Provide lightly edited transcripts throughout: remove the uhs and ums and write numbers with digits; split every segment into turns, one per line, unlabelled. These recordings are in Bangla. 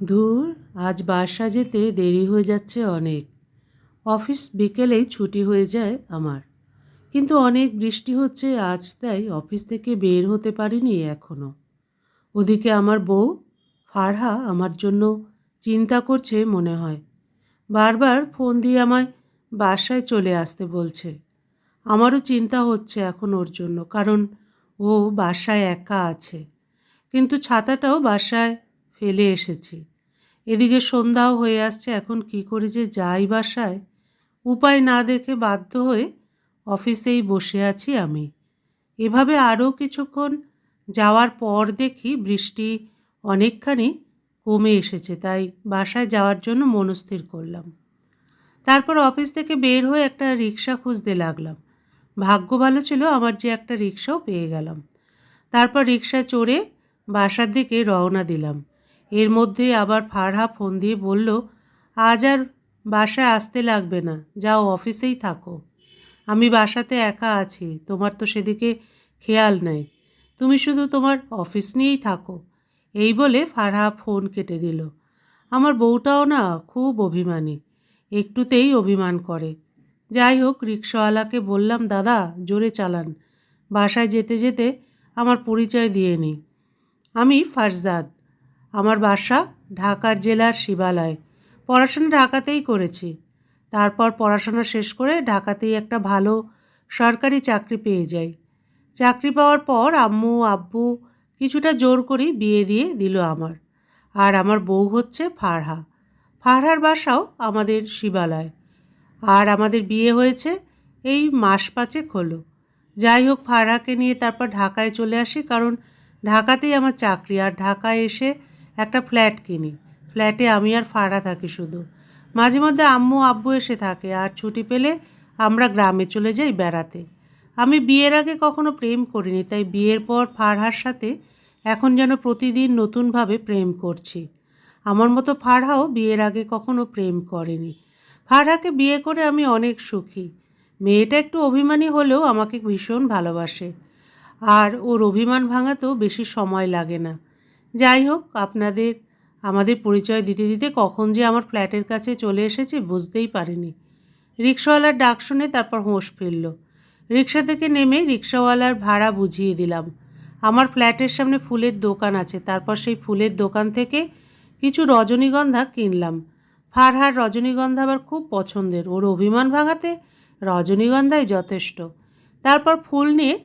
ধুর, আজ বাসা যেতে দেরি হয়ে যাচ্ছে অনেক। অফিস বিকেলেই ছুটি হয়ে যায় আমার। কিন্তু অনেক বৃষ্টি হচ্ছে আজ, তাই অফিস থেকে বের হতে পারিনি এখনো। ওদিকে আমার বউ ফারহা আমার জন্য চিন্তা করছে মনে হয়। বারবার ফোন দিয়ে আমায় বাসায় চলে আসতে বলছে। আমারও চিন্তা হচ্ছে এখন ওর জন্য, কারণ ও বাসায় একা আছে। কিন্তু ছাতাটাও বাসায় ফেলে এসেছি। এদিকে সন্ধ্যাও হয়ে আসছে, এখন কি করে যে যাই বাসায়, উপায় না দেখে বাধ্য হয়ে অফিসেই বসে আছি আমি। এভাবে আরও কিছুক্ষণ যাওয়ার পর দেখি বৃষ্টি অনেকখানি কমে এসেছে, তাই বাসায় যাওয়ার জন্য মনস্থির করলাম। তারপর অফিস থেকে বের হয়ে একটা রিক্সা খুঁজতে লাগলাম। ভাগ্য ভালো ছিল আমার যে একটা রিক্সাও পেয়ে গেলাম। তারপর রিকশায় চড়ে বাসার দিকে রওনা দিলাম। এর মধ্যেই আবার ফারহা ফোন দিয়ে বলল, আজ আর বাসায় আসতে লাগবে না, যাও অফিসেই থাকো। আমি বাসাতে একা আছি, তোমার তো সেদিকে খেয়াল নেই, তুমি শুধু তোমার অফিস নিয়েই থাকো। এই বলে ফারহা ফোন কেটে দিল। আমার বউটাও না খুব অভিমানী, একটুতেই অভিমান করে। যাই হোক, রিক্সাওয়ালাকে বললাম, দাদা জোরে চালান, বাসায় যেতে যেতে আমার পরিচয় দিয়ে নিই। আমি ফারজাদ, আমার বাসা ঢাকার জেলার শিবালয়। পড়াশোনা ঢাকাতেই করেছি। তারপর পড়াশোনা শেষ করে ঢাকাতেই একটা ভালো সরকারি চাকরি পেয়ে যাই। চাকরি পাওয়ার পর আম্মু আব্বু কিছুটা জোর করেই বিয়ে দিয়ে দিল আমার। আর আমার বউ হচ্ছে ফারহা। ফারহার বাসাও আমাদের শিবালয়। আর আমাদের বিয়ে হয়েছে এই মাস পাঁচেক হলো। যাই হোক, ফারহাকে নিয়ে তারপর ঢাকায় চলে আসি, কারণ ঢাকাতেই আমার চাকরি। আর ঢাকায় এসে একটা ফ্ল্যাট কিনি। ফ্ল্যাটে আমি আর ফারহা থাকি শুধু। মাঝে মধ্যে আম্মু আব্বু এসে থাকে, আর ছুটি পেলে আমরা গ্রামে চলে যাই বেড়াতে। আমি বিয়ের আগে কখনো প্রেম করিনি, তাই বিয়ের পর ফারহার সাথে এখন যেন প্রতিদিন নতুনভাবে প্রেম করছি। আমার মতো ফারহাও বিয়ের আগে কখনো প্রেম করেনি। ফারহাকে বিয়ে করে আমি অনেক সুখী। মেয়েটা একটু অভিমানী হলেও আমাকে ভীষণ ভালোবাসে। আর ওর অভিমান ভাঙাতেও বেশি সময় লাগে না। যাই হোক, আমাদের পরিচয় দিতে দিতে কখন যে আমার ফ্ল্যাটের কাছে চলে এসেছি বুঝতেই পারিনি। রিক্সাওয়ালার ডাক শুনে তারপর হোঁশ ফিরল। রিক্সা থেকে নেমে রিক্সাওয়ালার ভাড়া বুঝিয়ে দিলাম। আমার ফ্ল্যাটের সামনে ফুলের দোকান আছে, তারপর সেই ফুলের দোকান থেকে কিছু রজনীগন্ধা কিনলাম। ফারহার রজনীগন্ধা আবার খুব পছন্দের, ওর অভিমান ভাঙাতে রজনীগন্ধাই যথেষ্ট। তারপর ফুল নিয়ে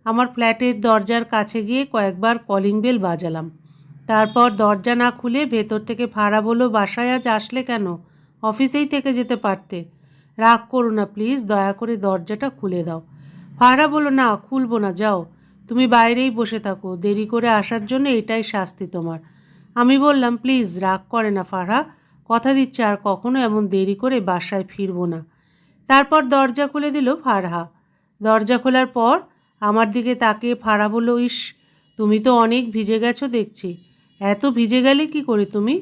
আমার ফ্ল্যাটের দরজার কাছে গিয়ে কয়েকবার কলিং বেল বাজালাম। তারপর দরজা না খুলে ভেতর থেকে ফারহা বলল, বাসায় আজ আসলে কেন? অফিসেই থেকে যেতে পারতে। রাগ করো না প্লিজ, দয়া করে দরজাটা খুলে দাও। ফারহা বলল, না খুলবো না, যাও, তুমি বাইরেই বসে থাকো, দেরি করে আসার জন্য এটাই শাস্তি তোমার। আমি বললাম, প্লিজ রাগ করে না ফারহা, কথা দিচ্ছে আর কখনো এমন দেরি করে বাসায় ফিরবো না। তারপর দরজা খুলে দিল ফারহা। দরজা খোলার পর আমার দিকে তাকিয়ে ফারহা বলল, ইস, তুমি তো অনেক ভিজে গেছো দেখছি। এত ভিজে গেলে কি করে তুমি?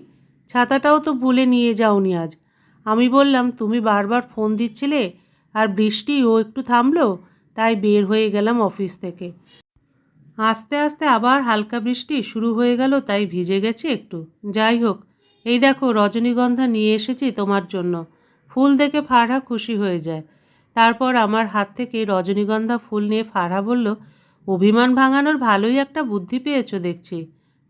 ছাতাটাও তো ভুলে নিয়ে যাওনি আজ। আমি বললাম, তুমি বারবার ফোন দিচ্ছিলে আর বৃষ্টিও একটু থামলো, তাই বের হয়ে গেলাম অফিস থেকে। আস্তে আস্তে আবার হালকা বৃষ্টি শুরু হয়ে গেল, তাই ভিজে গেছি একটু। যাই হোক, এই দেখো রজনীগন্ধা নিয়ে এসেছি তোমার জন্য। ফুল দেখে ফারহা খুশি হয়ে যায়। তারপর আমার হাত থেকে রজনীগন্ধা ফুল নিয়ে ফারহা বলল, অভিমান ভাঙানোর ভালোই একটা বুদ্ধি পেয়েছো দেখছি।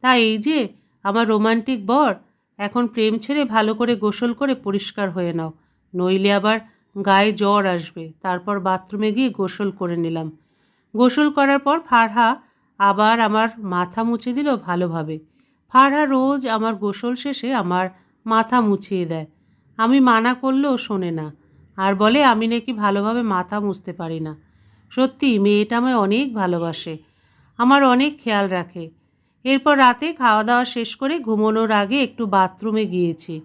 তা এই যে আমার রোমান্টিক বর, এখন প্রেম ছেড়ে ভালো করে গোসল করে পরিষ্কার হয়ে নাও, নইলে আবার গায়ে জ্বর আসবে। তারপর বাথরুমে গিয়ে গোসল করে নিলাম। গোসল করার পর ফারহা আবার আমার মাথা মুছে দিল ভালোভাবে। ফারহা রোজ আমার গোসল শেষে আমার মাথা মুছিয়ে দেয়। আমি মানা করলেও শোনে না, আর বলে আমি নাকি ভালোভাবে মাথা মুছতে পারি না। সত্যি মেয়েটা আমায় অনেক ভালোবাসে, আমার অনেক খেয়াল রাখে। এরপর রাতে খাওয়া দাওয়া শেষ করে ঘুমানোর আগে একটু বাথরুমে গিয়েছি।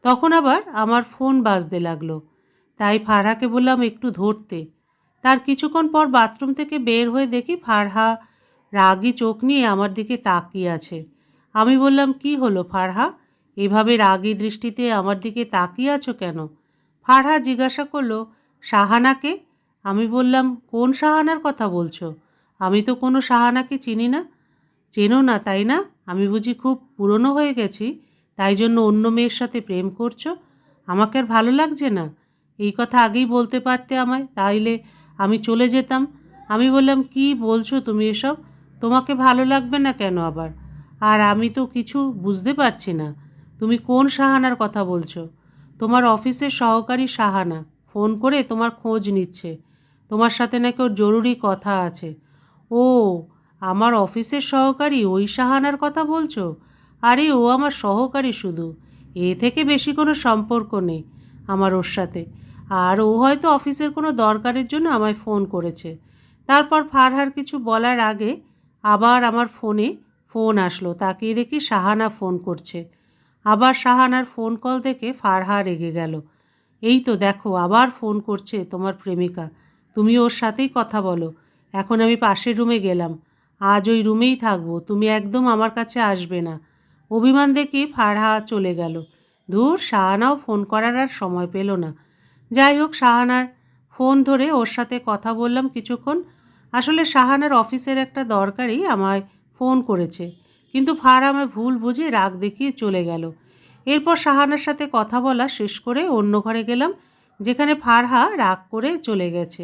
তখন আবার আমার ফোন বাজতে লাগলো, তাই ফারহাকে বললাম একটু ধরতে। তার কিছুক্ষণ পর বাথরুম থেকে বের হয়ে দেখি ফারহা রাগী চোখ নিয়ে আমার দিকে তাকিয়ে আছে। আমি বললাম, কি হলো ফারহা, এভাবে রাগী দৃষ্টিতে আমার দিকে তাকিয়ে আছো কেন? ফারহা জিজ্ঞাসা করলো, শাহানাকে? আমি বললাম, কোন শাহানার কথা বলছো? আমি তো কোনো শাহানাকে চিনি না। চেনো না তাই না? আমি বুঝি খুব পুরনো হয়ে গেছি, তাই জন্য অন্য মেয়ের সাথে প্রেম করছো? আমাকে আর ভালো লাগছে না? এই কথা আগেই বলতে পারতে আমায়, তাইলে আমি চলে যেতাম। আমি বললাম, কি বলছো তুমি এসব? তোমাকে ভালো লাগবে না কেন আবার? আর আমি তো কিছু বুঝতে পারছি না। তুমি কোন সাহানার কথা বলছো? তোমার অফিসের সহকারী সাহানা ফোন করে তোমার খোঁজ নিচ্ছে। তোমার সাথে নাকি ওর জরুরি কথা আছে। ও, আমার অফিসের সহকারী ওই সাহানার কথা বলছো? আরে ও আমার সহকারী শুধু, এ থেকে বেশি কোনো সম্পর্ক নেই আমার ওর সাথে। আর ও হয়তো অফিসের কোনো দরকারের জন্য আমায় ফোন করেছে। তারপর ফারহার কিছু বলার আগে আবার আমার ফোনে ফোন আসলো। তাকিয়ে দেখি সাহানা ফোন করছে। আবার সাহানার ফোন কল দেখে ফারহা রেগে গেল। এই তো দেখো আবার ফোন করছে তোমার প্রেমিকা, তুমি ওর সাথেই কথা বলো। এখন আমি পাশের রুমে গেলাম, আজ ওই রুমেই থাকবো, তুমি একদম আমার কাছে আসবে না। অভিমান দেখে ফারহা চলে গেল। ধুর, সাহানাও ফোন করার আর সময় পেল না। যাই হোক, সাহানার ফোন ধরে ওর সাথে কথা বললাম কিছুক্ষণ। আসলে সাহানার অফিসের একটা দরকারেই আমায় ফোন করেছে, কিন্তু ফারহা আমায় ভুল বুঝে রাগ দেখিয়ে চলে গেল। এরপর সাহানার সাথে কথা বলা শেষ করে অন্য ঘরে গেলাম, যেখানে ফারহা রাগ করে চলে গেছে।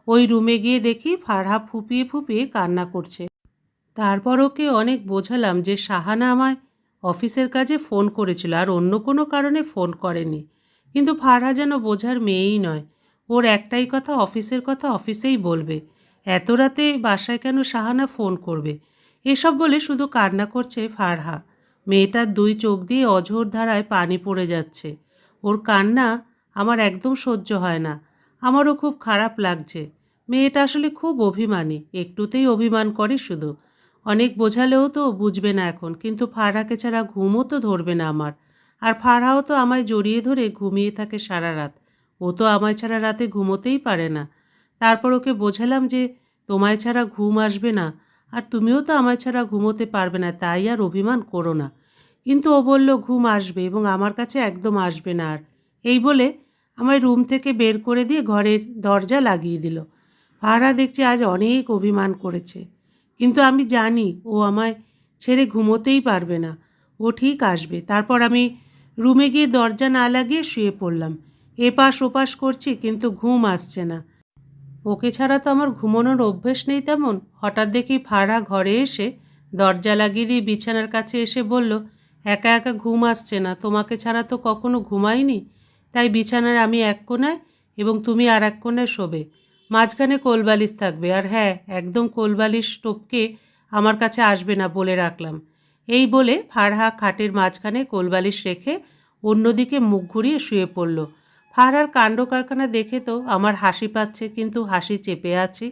ওই রুমে গিয়ে দেখি ফারহা ফুপিয়ে ফুপিয়ে কান্না করছে। তারপর ওকে অনেক বোঝালাম যে সাহানা আমায় অফিসের কাজে ফোন করেছিল, আর অন্য কোনো কারণে ফোন করেনি। কিন্তু ফারহা যেন বোঝার মেয়েই নয়। ওর একটাই কথা, অফিসের কথা অফিসেই বলবে। এত রাতে বাসায় কেন সাহানা ফোন করবে? এসব বলে শুধু কান্না করছে ফারহা। মেয়েটার দুই চোখ দিয়ে অঝোর ধারায় পানি পড়ে যাচ্ছে। ওর কান্না আমার একদম সহ্য হয় না। আমারও খুব খারাপ লাগছে। মেয়েটা আসলে খুব অভিমানী, একটুতেই অভিমান করে শুধু। অনেক বোঝালেও তো বুঝবে না এখন, কিন্তু ফারহাকে ছাড়া ঘুমও তো ধরবে না আমার। আর ফারহাও তো আমায় জড়িয়ে ধরে ঘুমিয়ে থাকে সারা রাত। ও তো আমায় ছাড়া রাতে ঘুমোতেই পারে না। তারপর ওকে বোঝালাম যে তোমায় ছাড়া ঘুম আসবে না, আর তুমিও তো আমায় ছাড়া ঘুমোতে পারবে না, তাই আর অভিমান করো না। কিন্তু ও বলল ঘুম আসবে এবং আমার কাছে একদম আসবে না আর। এই বলে আমায় রুম থেকে বের করে দিয়ে ঘরের দরজা লাগিয়ে দিল। ফারহা দেখছি আজ অনেক অভিমান করেছে, কিন্তু আমি জানি ও আমায় ছেড়ে ঘুমোতেই পারবে না। ও ঠিক আসবে। তারপর আমি রুমে গিয়ে দরজা না লাগিয়ে শুয়ে পড়লাম। এপাশ ওপাশ করছি, কিন্তু ঘুম আসছে না। ওকে ছাড়া তো আমার ঘুমানোর অভ্যেস নেই তেমন। হঠাৎ দেখি ফারহা ঘরে এসে দরজা লাগিয়ে দিয়ে বিছানার কাছে এসে বলল, একা একা ঘুম আসছে না, তোমাকে ছাড়া তো কখনো ঘুমাইনি, তাই বিছানার আমি এক কোণায় এবং তুমি আর এক কোণায় শোবে। মাঝখানে কোলবালিশ থাকবে, আর হ্যাঁ, একদম কোলবালিশ টপকে আমার কাছে আসবে না বলে রাখলাম। এই বলে ফারহা খাটের মাঝখানে কোলবালিশ রেখে অন্যদিকে মুখ ঘুরিয়ে শুয়ে পড়ল। ফারহার কাণ্ড কারখানা দেখে তো আমার হাসি পাচ্ছে, কিন্তু হাসি চেপে আছি।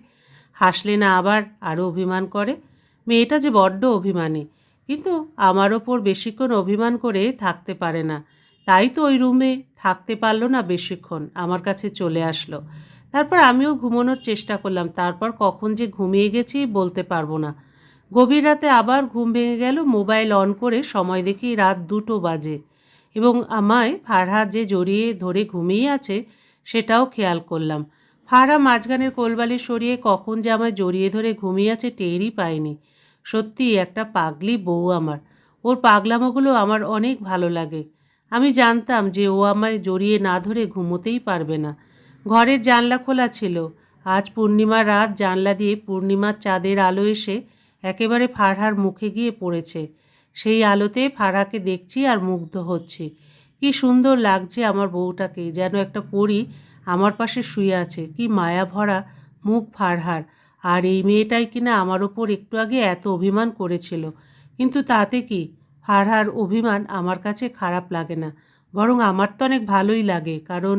হাসলে না আবার আরও অভিমান করে। মেয়েটা যে বড্ড অভিমানী, কিন্তু আমার ওপর বেশিক্ষণ অভিমান করে থাকতে পারে না। তাই তো ওই রুমে থাকতে পারলো না বেশিক্ষণ, আমার কাছে চলে আসলো। তারপর আমিও ঘুমানোর চেষ্টা করলাম। তারপর কখন যে ঘুমিয়ে গেছি বলতে পারবো না। গভীর রাতে আবার ঘুম ভেঙে গেল। মোবাইল অন করে সময় দেখি রাত 2টো বাজে, এবং আমায় ফারহা যে জড়িয়ে ধরে ঘুমিয়ে আছে সেটাও খেয়াল করলাম। ফারহা মাঝখানের কোলবালিশ সরিয়ে কখন যে আমায় জড়িয়ে ধরে ঘুমিয়ে আছে টেরই পাইনি। সত্যি একটা পাগলি বউ আমার। ওর পাগলামোগুলো আমার অনেক ভালো লাগে। আমি জানতাম যে ও আমায় জড়িয়ে না ধরে ঘুমোতেই পারবে না। ঘরের জানলা খোলা ছিল। আজ পূর্ণিমার রাত, জানলা দিয়ে পূর্ণিমার চাঁদের আলো এসে একেবারে ফারহার মুখে গিয়ে পড়েছে। সেই আলোতে ফারহাকে দেখছি আর মুগ্ধ হচ্ছি। কি সুন্দর লাগছে আমার বউটাকে, যেন একটা পরী আমার পাশে শুয়ে আছে। কি মায়া ভরা মুখ ফারহার। আর এই মেয়েটাই কিনা আমার ওপর একটু আগে এত অভিমান করেছিল। কিন্তু তাতে কি, ফারহার অভিমান আমার কাছে খারাপ লাগে না, বরং আমার তো অনেক ভালোই লাগে। কারণ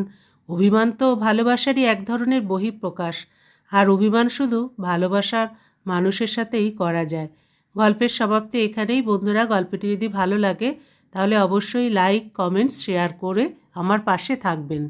অভিমান তো ভালোবাসারই এক ধরনের বহিঃপ্রকাশ, আর অভিমান শুধু ভালোবাসার মানুষের সাথেই করা যায়। গল্পের সমাপ্তি এখানেই। বন্ধুরা, গল্পটি যদি ভালো লাগে তাহলে অবশ্যই লাইক, কমেন্টস, শেয়ার করে আমার পাশে থাকবেন।